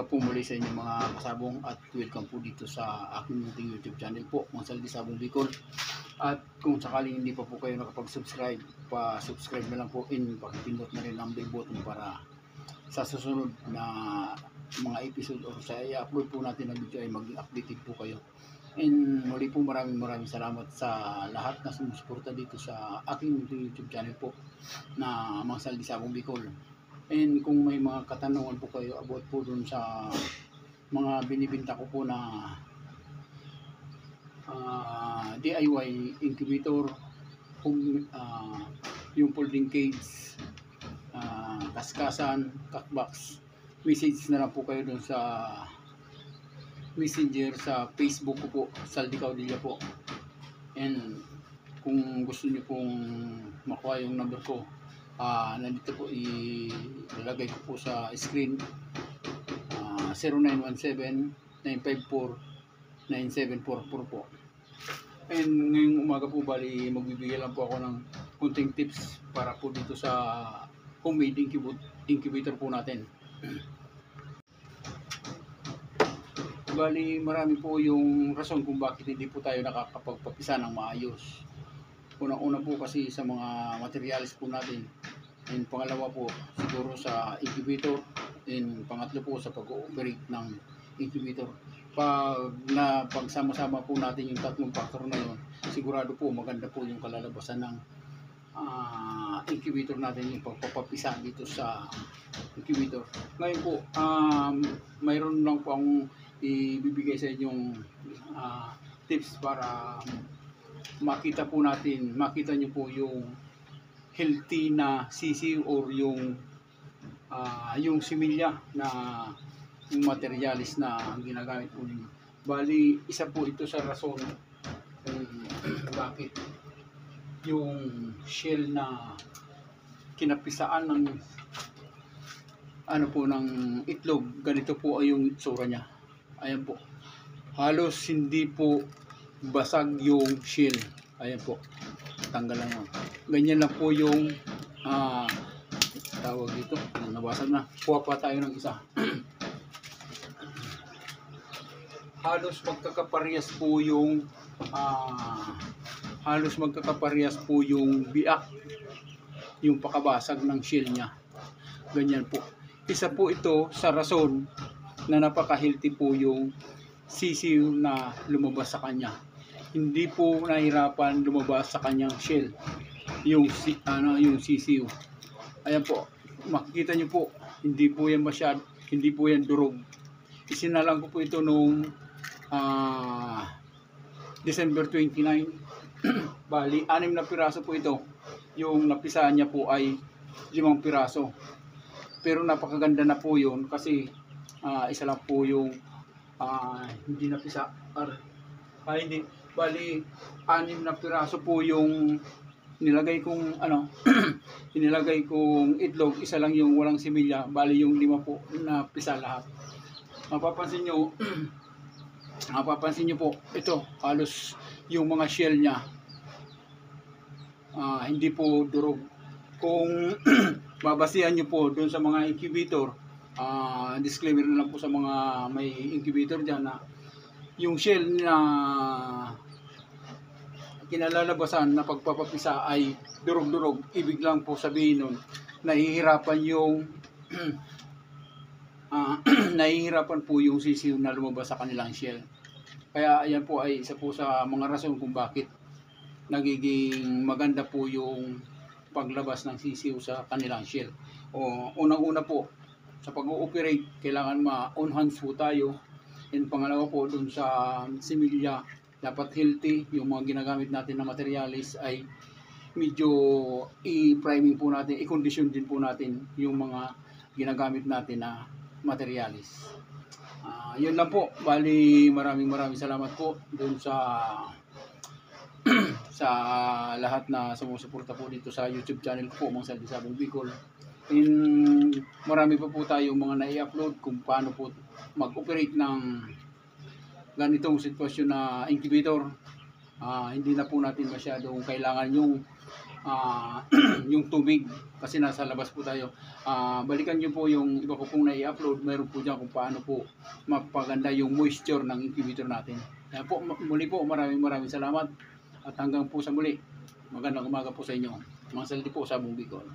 umaga po muli sa inyo mga kasabong at welcome po dito sa aking munting YouTube channel po, Mang Saldi Sabong Bicol. At kung sakaling hindi pa po kayo nakapag-subscribe, pa-subscribe na lang po and pakipindot na rin ang bell button para sa susunod na mga episode o sa i-upload po natin na video ay maging updated po kayo. And muli po maraming salamat sa lahat na sumusuporta dito sa aking munting YouTube channel po na Mang Saldi Sabong Bicol. And kung may mga katanungan po kayo about po dun sa mga binibinta ko po na DIY incubator, yung folding cage, kaskasan, cockbox, message na lang po kayo dun sa messenger sa Facebook ko po, Saldi Caudilla po. And kung gusto niyo pong makuha yung number ko, nandito po ilalagay ko po sa screen, 0917-954-9744 po. And ngayong umaga po bali magbibigay lang po ako ng kunting tips para po dito sa homemade incubator po natin. Bali marami po yung rason kung bakit hindi po tayo nakakapagpapisa ng maayos. Unang-una po kasi sa mga materials po natin, and pangalawa po siguro sa incubator, and pangatlo po sa pag-ooperate ng incubator. Pagsama-sama po natin yung tatlong factor na yun, sigurado po maganda po yung kalalabasan ng incubator natin, yung pagpapapisa dito sa incubator. Ngayon po, mayroon lang po akong ibibigay sa inyong tips para makita nyo po yung healthy na sisiw or yung similya na yung materialis na ginagamit po ninyo. Bali, isa po ito sa rason kung bakit yung shell na kinapisaan ng ng itlog, ganito po ay yung itsura niya. Ayan po, halos hindi po basag yung shell. Ayan po, tanggalan mo. Ganyan lang po yung tawag dito, nabasag na. Kuha pa tayo ng isa. Halos magkakaparehas po yung biak, yung pakabasag ng shell niya. Ganyan po. Isa po ito sa rason na napaka-healthy po yung sisiw na lumabas sa kanya. Hindi po nahirapan lumabas sa kanyang shell yung sisiw. Ayan po, makikita nyo po, hindi po yan durog. Isinalang ko po ito noong December 29. Bali 6 na piraso po ito. Yung napisaan niya po ay 5 piraso. Pero napakaganda na po yun kasi isa lang po yung hindi napisa. Hindi, bali 6 na piraso po yung nilagay kong inilagay kong itlog, isa lang yung walang similya, bali yung 5 po na pisa lahat. Mapapansin nyo po, ito halos yung mga shell nya hindi po durog. Kung babasihan nyo po dun sa mga incubator, disclaimer na lang po sa mga may incubator dyan na yung shell na kinalalabasan na pagpapapisa ay durog-durog, ibig lang po sabihin nun nahihirapan po yung sisiw na lumabas sa kanilang shell. Kaya ayan po ay isa po sa mga rason kung bakit nagiging maganda po yung paglabas ng sisiw sa kanilang shell. Unang-una po sa pag-ooperate, kailangan ma-on hands po tayo. And pangalawa po dun sa similya, dapat healthy. Yung mga ginagamit natin na materialis ay medyo i-priming po natin, i-condition din po natin yung mga ginagamit natin na materialis. Yun lang po. Bali maraming salamat po dun sa lahat na sumusuporta po dito sa YouTube channel po, Mang Saldi Sabong Bicol. And marami pa po tayong mga nai-upload kung paano po mag-operate ng ganitong sitwasyon na incubator. Hindi na po natin masyadong kailangan yung yung tubig kasi nasa labas po tayo. Balikan nyo po yung iba ko pong nai-upload, meron po dyan kung paano po mapaganda yung moisture ng incubator natin. Kaya po, muli po, maraming salamat at hanggang po sa muli. Magandang umaga po sa inyo. Mga saldi po sa Bicol.